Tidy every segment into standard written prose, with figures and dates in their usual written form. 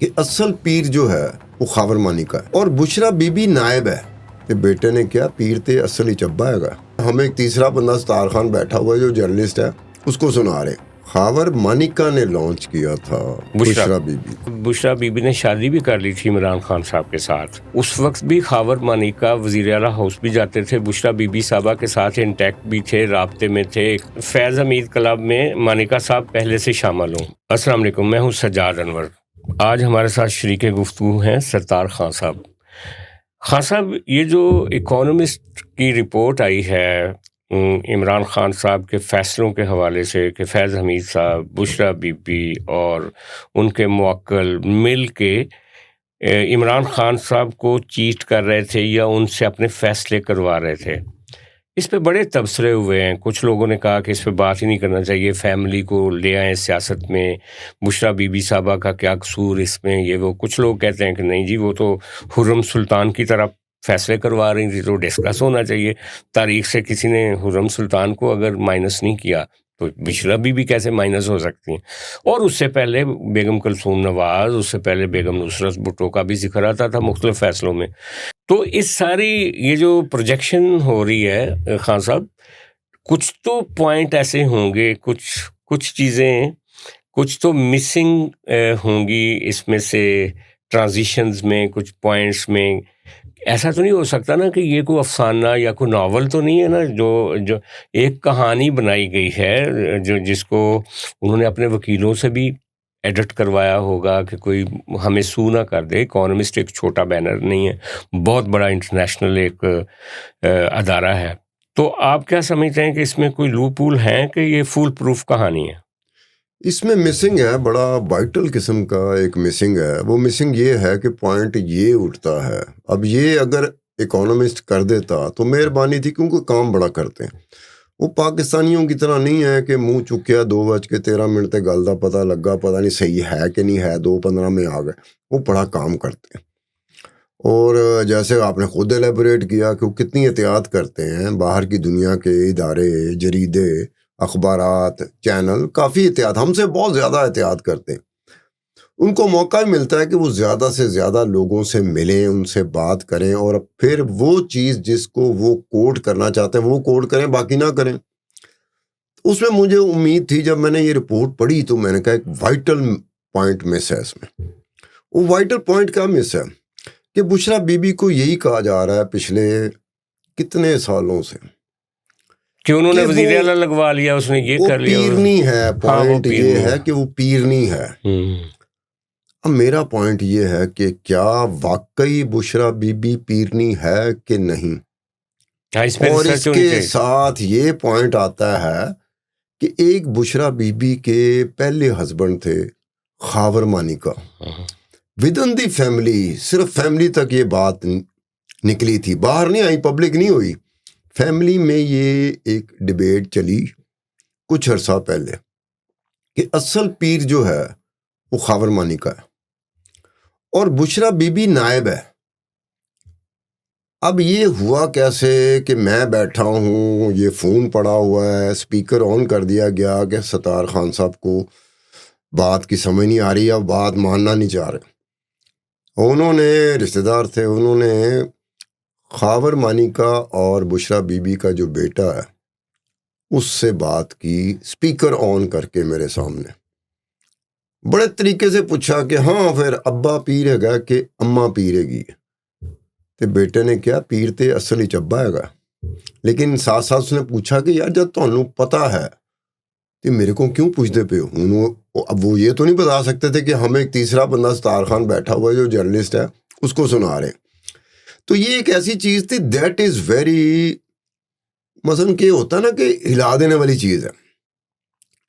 کہ اصل پیر جو ہے وہ خاور مانی کا ہے اور بشرا بی بی نائب ہے. کہ بیٹے نے کیا پیر تے اصل ہی چبا ہے گا. ہمیں ایک تیسرا بندہ ستار خان بیٹھا ہوا ہے جو جرنلسٹ ہے, اس کو سنا رہے. خاور مانیکا نے لانچ کیا تھا بشرا be be. Bushra be be نے شادی بھی کر لی تھی عمران خان صاحب کے ساتھ. اس وقت بھی خاور مانیکا وزیر اعلیٰ ہاؤس بھی جاتے تھے, بشرا بی بی صاحبہ کے ساتھ انٹیکٹ بھی تھے, رابطے میں تھے. فیض حمید کلب میں مانیکا صاحب پہلے سے شامل ہوں. السلام علیکم, میں ہوں سجاد انور. آج ہمارے ساتھ شریک گفتگو ہیں ستار خان صاحب. خان صاحب, یہ جو اکانومسٹ کی رپورٹ آئی ہے عمران خان صاحب کے فیصلوں کے حوالے سے کہ فیض حمید صاحب, بشرا بی بی اور ان کے موکل مل کے عمران خان صاحب کو چیٹ کر رہے تھے یا ان سے اپنے فیصلے کروا رہے تھے, اس پہ بڑے تبصرے ہوئے ہیں. کچھ لوگوں نے کہا کہ اس پہ بات ہی نہیں کرنا چاہیے, فیملی کو لے آئیں سیاست میں, بشرا بی بی صاحبہ کا کیا قصور اس میں, یہ وہ. کچھ لوگ کہتے ہیں کہ نہیں جی, وہ تو خرم سلطان کی طرح فیصلے کروا رہی تھی تو ڈسکس ہونا چاہیے. تاریخ سے کسی نے خرم سلطان کو اگر مائنس نہیں کیا تو بشرا بی بی کیسے مائنس ہو سکتی ہیں. اور اس سے پہلے بیگم کلثوم نواز, اس سے پہلے بیگم نصرت بھٹو کا بھی ذکر آتا تھا مختلف فیصلوں میں. تو اس ساری یہ جو پروجیکشن ہو رہی ہے خان صاحب, کچھ تو پوائنٹ ایسے ہوں گے, کچھ چیزیں کچھ تو مسنگ ہوں گی اس میں سے, ٹرانزیشنز میں کچھ پوائنٹس میں. ایسا تو نہیں ہو سکتا نا کہ یہ کوئی افسانہ یا کوئی ناول تو نہیں ہے نا جو ایک کہانی بنائی گئی ہے جس کو انہوں نے اپنے وکیلوں سے بھی ایڈٹ کروایا ہوگا کہ کوئی ہمیں سو نہ کر دے. اکانومسٹ ایک چھوٹا بینر نہیں ہے, بہت بڑا انٹرنیشنل ایک ادارہ ہے. تو آپ کیا سمجھتے ہیں کہ اس میں کوئی لوپ ہول ہیں کہ یہ فول پروف کہانی ہے؟ اس میں مسنگ ہے, بڑا وائٹل قسم کا ایک مسنگ ہے. وہ مسنگ یہ ہے کہ پوائنٹ یہ اٹھتا ہے, اب یہ اگر اکانومسٹ کر دیتا تو مہربانی تھی, کیونکہ کام بڑا کرتے ہیں. وہ پاکستانیوں کی طرح نہیں ہے کہ منہ چکیا 2:13 تے گل دا پتہ لگا, پتہ نہیں صحیح ہے کہ نہیں ہے, 2:15 میں آ گئے. وہ بڑا کام کرتے ہیں. اور جیسے آپ نے خود ایلیبوریٹ کیا کہ وہ کتنی احتیاط کرتے ہیں, باہر کی دنیا کے ادارے, جریدے, اخبارات, چینل کافی احتیاط, ہم سے بہت زیادہ احتیاط کرتے ہیں. ان کو موقع ہی ملتا ہے کہ وہ زیادہ سے زیادہ لوگوں سے ملیں, ان سے بات کریں, اور پھر وہ چیز جس کو وہ کوٹ کرنا چاہتے ہیں وہ کوٹ کریں, باقی نہ کریں. اس میں مجھے امید تھی, جب میں نے یہ رپورٹ پڑھی تو میں نے کہا ایک وائٹل پوائنٹ مس ہے اس میں. وہ وائٹل پوائنٹ کیا مس ہے کہ بشرا بی بی کو یہی کہا جا رہا ہے پچھلے کتنے سالوں سے کہ انہوں نے وزیر اعلیٰ لگوا لیا, اس نے یہ کر لیا. وہ پیرنی ہے. پوائنٹ یہ ہے کہ وہ پیرنی ہے. اب میرا پوائنٹ یہ ہے کہ کیا واقعی بشرا بی بی پیرنی ہے کہ نہیں, اور اس کے ساتھ یہ پوائنٹ آتا ہے کہ ایک بشرا بی بی کے پہلے ہسبینڈ تھے خاور مانیکا. ودن دی فیملی, صرف فیملی تک یہ بات نکلی تھی, باہر نہیں آئی, پبلک نہیں ہوئی. فیملی میں یہ ایک ڈیبیٹ چلی کچھ عرصہ پہلے کہ اصل پیر جو ہے وہ خاور مانیکا ہے اور بشرا بی بی نائب ہے. اب یہ ہوا کیسے کہ میں بیٹھا ہوں, یہ فون پڑا ہوا ہے, سپیکر آن کر دیا گیا کہ ستار خان صاحب کو بات کی سمجھ نہیں آ رہی, اب بات ماننا نہیں چاہ رہے. انہوں نے رشتہ دار تھے, انہوں نے خاور مانیکا اور بشرا بی بی کا جو بیٹا ہے اس سے بات کی, سپیکر آن کر کے میرے سامنے. بڑے طریقے سے پوچھا کہ ہاں پھر ابا پیر ہے گا کہ اماں پیر ہے گی, تے بیٹے نے کیا پیر تے اصل ہی چبا ہے گا. لیکن ساتھ ساتھ اس نے پوچھا کہ یار جب تانوں پتہ ہے تو میرے کو کیوں پوچھتے پہ ہو. اب وہ یہ تو نہیں بتا سکتے تھے کہ ہمیں ایک تیسرا بندہ ستار خان بیٹھا ہوا ہے جو جرنلسٹ ہے, اس کو سنا رہے. تو یہ ایک ایسی چیز تھی دیٹ از ویری, مثلا کہ ہوتا ہے نا کہ ہلا دینے والی چیز ہے.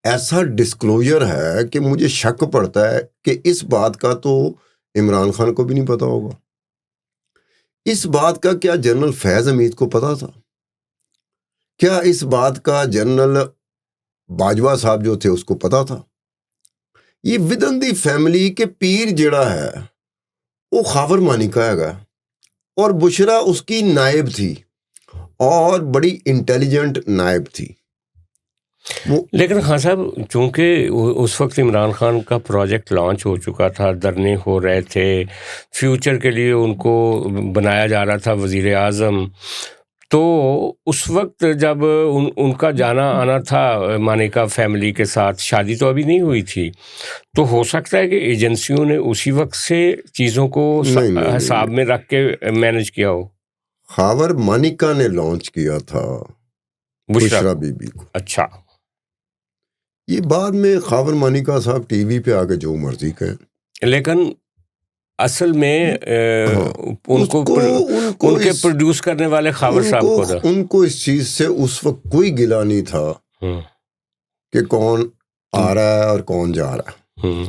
ایسا ڈسکلوجر ہے کہ مجھے شک پڑتا ہے کہ اس بات کا تو عمران خان کو بھی نہیں پتا ہوگا. اس بات کا کیا جنرل فیض حمید کو پتا تھا؟ کیا اس بات کا جنرل باجوہ صاحب جو تھے اس کو پتا تھا؟ یہ ودن دی فیملی کے پیر جڑا ہے وہ خاور مانیکا ہے گا, اور بشرا اس کی نائب تھی, اور بڑی انٹیلیجنٹ نائب تھی. وہ لیکن خان صاحب چونکہ اس وقت عمران خان کا پروجیکٹ لانچ ہو چکا تھا، دھرنے ہو رہے تھے، فیوچر کے لیے ان کو بنایا جا رہا تھا وزیر اعظم، تو اس وقت جب ان کا جانا آنا تھا مانیکا فیملی کے ساتھ، شادی تو ابھی نہیں ہوئی تھی، تو ہو سکتا ہے کہ ایجنسیوں نے اسی وقت سے چیزوں کو نہیں، حساب میں رکھ کے مینج کیا ہو. خاور مانیکا نے لانچ کیا تھا بشرا بی بی کو. اچھا، یہ بعد میں خاور مانیکا صاحب ٹی وی پہ آ کے جو مرضی کہیں، لیکن اصل میں ان کو ان کے پروڈیوس کرنے والے خاور صاحب کو تھا. ان کو اس چیز سے اس وقت کوئی گلا نہیں تھا کہ کون آ رہا ہے اور کون جا رہا ہے.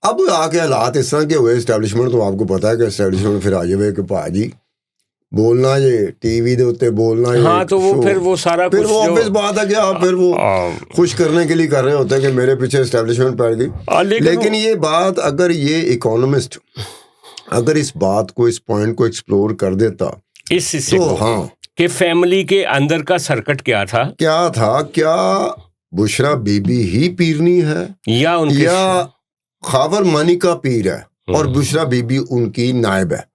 اب آ کے حالات اس طرح کے ہوئے اسٹیبلشمنٹ، تو آپ کو پتا ہے کہ اسٹیبلشمنٹ پھر آ جائے کہ پاجی بولنا یہ ٹی وی دے اتنے بولنا، ہاں تو وہ پھر وہ سارا پھر وہ آفس بات ہے کہ آپ پھر وہ خوش کرنے کے لیے کر رہے ہوتے ہیں کہ میرے پیچھے اسٹیبلشمنٹ پڑ گئی. لیکن یہ بات اگر یہ اکانومسٹ اگر اس بات کو، اس پوائنٹ کو ایکسپلور کر دیتا اس حصے تو کو ہاں کہ فیملی کے اندر کا سرکٹ کیا تھا، کیا بشرا بی بی ہی پیرنی ہے یا ان کے یا خاور مانیکا پیر ہے اور بشرا بی بی ان کی نائب ہے.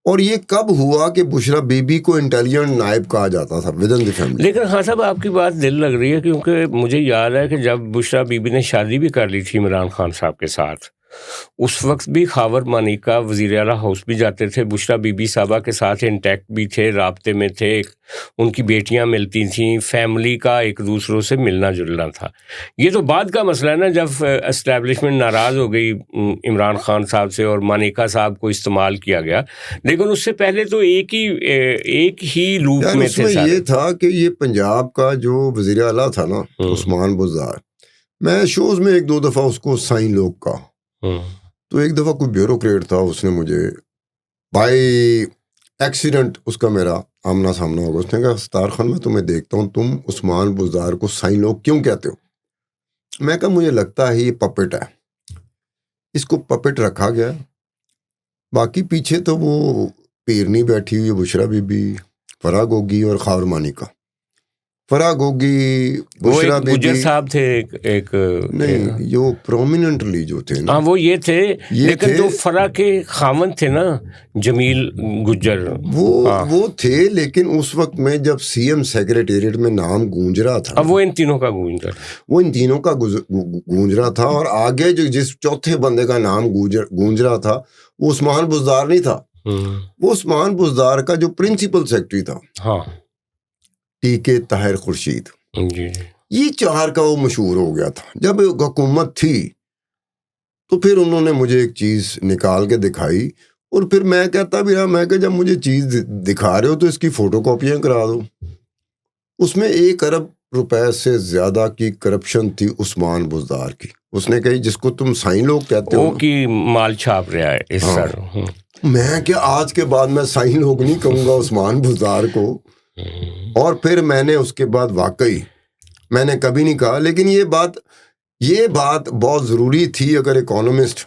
اور یہ کب ہوا کہ بشرا بی بی کو انٹیلیجنٹ نائب کہا جاتا تھا ود ان دی فیملی؟ لیکن ہاں صاحب آپ کی بات دل لگ رہی ہے، کیونکہ مجھے یاد ہے کہ جب بشرا بی بی نے شادی بھی کر لی تھی عمران خان صاحب کے ساتھ، اس وقت بھی خاور مانیکا وزیر اعلیٰ ہاؤس بھی جاتے تھے، بشرا بی بی صاحبہ کے ساتھ انٹیکٹ بھی تھے، رابطے میں تھے، ان کی بیٹیاں ملتی تھیں، فیملی کا ایک دوسروں سے ملنا جلنا تھا. یہ تو بعد کا مسئلہ ہے نا، جب اسٹیبلشمنٹ ناراض ہو گئی عمران خان صاحب سے اور مانیکا صاحب کو استعمال کیا گیا. لیکن اس سے پہلے تو ایک ہی لوپ میں اس تھے میں سارے. یہ تھا کہ یہ پنجاب کا جو وزیر اعلیٰ تھا نا عثمان بزدار، میں شوز میں ایک دو دفعہ اس کو سائن لوگ کا، تو ایک دفعہ کوئی بیوروکریٹ تھا، اس نے مجھے بائی ایکسیڈنٹ اس کا میرا آمنا سامنا ہوگا، اس نے کہا ستار خان میں تمہیں دیکھتا ہوں تم عثمان بزدار کو سائن لوگ کیوں کہتے ہو؟ میں کہا مجھے لگتا ہے یہ پپٹ ہے، اس کو پپٹ رکھا گیا، باقی پیچھے تو وہ پیرنی بیٹھی ہوئی بشرا بی بی، فرا گوگی اور خاور مانیکا. فرا گوگی بشرا بی گجر بی صاحب تھے ایک نہیں، جو پرومیننٹلی جو تھے نا ہاں وہ یہ تھے، لیکن جو فرا کے خاون تھے نا جمیل گجر، وہ تھے، لیکن اس وقت میں جب سی ایم سیکریٹریٹ میں نام گونج رہا تھا، اب وہ ان تینوں کا گونج رہا، وہ ان تینوں کا گونج رہا تھا، اور آگے جو جس چوتھے بندے کا نام گونج رہا تھا وہ عثمان بزدار نہیں تھا، وہ عثمان بزدار کا جو پرنسپل سیکرٹری تھا، ہاں ٹی کے طاہر خورشید. جی یہ چار کا وہ مشہور ہو گیا تھا. جب حکومت تھی تو پھر انہوں نے مجھے ایک چیز نکال کے دکھائی، اور پھر میں کہتا بھی رہا، میں کہ جب مجھے چیز دکھا رہے ہو تو اس کی فوٹو کاپیاں کرا دو. اس میں 1 ارب روپے سے زیادہ کی کرپشن تھی عثمان بزدار کی. اس نے کہی جس کو تم سائن لوگ کہتے ہو کی مال چھاپ رہا ہے اس سر. میں کہ آج کے بعد میں سائن لوگ نہیں کہوں گا عثمان بزدار کو. اور پھر میں نے اس کے بعد واقعی میں نے کبھی نہیں کہا، لیکن یہ بات بہت ضروری تھی. اگر اکانومسٹ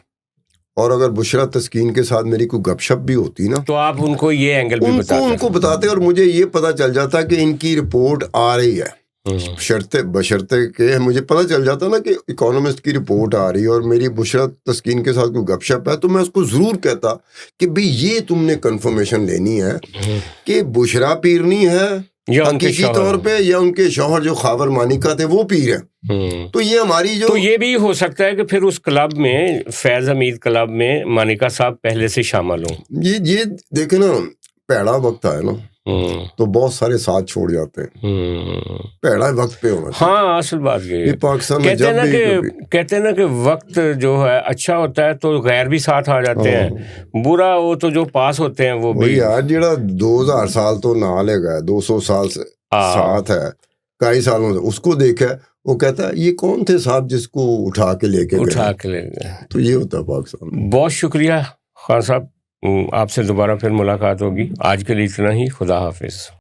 اور اگر بشرا تسکین کے ساتھ میری کوئی گپ شپ بھی ہوتی نا، تو آپ ان کو یہ اینگل بھی ان کو بتاتے، اور مجھے یہ پتا چل جاتا کہ ان کی رپورٹ آ رہی ہے، بشرطے کہ مجھے پتہ چل جاتا نا کہ اکانومسٹ کی رپورٹ آ رہی ہے اور میری بشرا تسکین کے ساتھ کوئی گپ شپ ہے، تو میں اس کو ضرور کہتا کہ بھئی یہ تم نے کنفرمیشن لینی ہے کہ بشرا پیرنی ہے حقیقی طور پہ، یا ان کے شوہر جو خاور مانیکا تھے وہ پیر ہیں. تو یہ ہماری تو یہ بھی ہو سکتا ہے کہ پھر اس کلب میں، فیض حمید کلب میں مانیکا صاحب پہلے سے شامل ہوں. یہ دیکھیں نا، پیڑا وقت آئے نا تو بہت سارے ساتھ چھوڑ جاتے ہیں، پیڑا وقت پہ ہونا چاہیے. ہاں اصل بات یہ پاکستان میں جب بھی کہتے ہیں نا کہ وقت جو ہے اچھا ہوتا ہے تو غیر بھی ساتھ آ جاتے ہیں، برا ہو تو جو پاس ہوتے ہیں وہ بھی. یار جڑا 2000 سال تو نہ لے گا، 200 سال سے ساتھ ہے، کئی سالوں سے اس کو دیکھا، وہ کہتا ہے یہ کون تھے صاحب جس کو اٹھا کے لے گئے. تو یہ ہوتا ہے پاکستان. بہت شکریہ خان صاحب، آپ سے دوبارہ پھر ملاقات ہوگی. آج کے لیے اتنا ہی. خدا حافظ.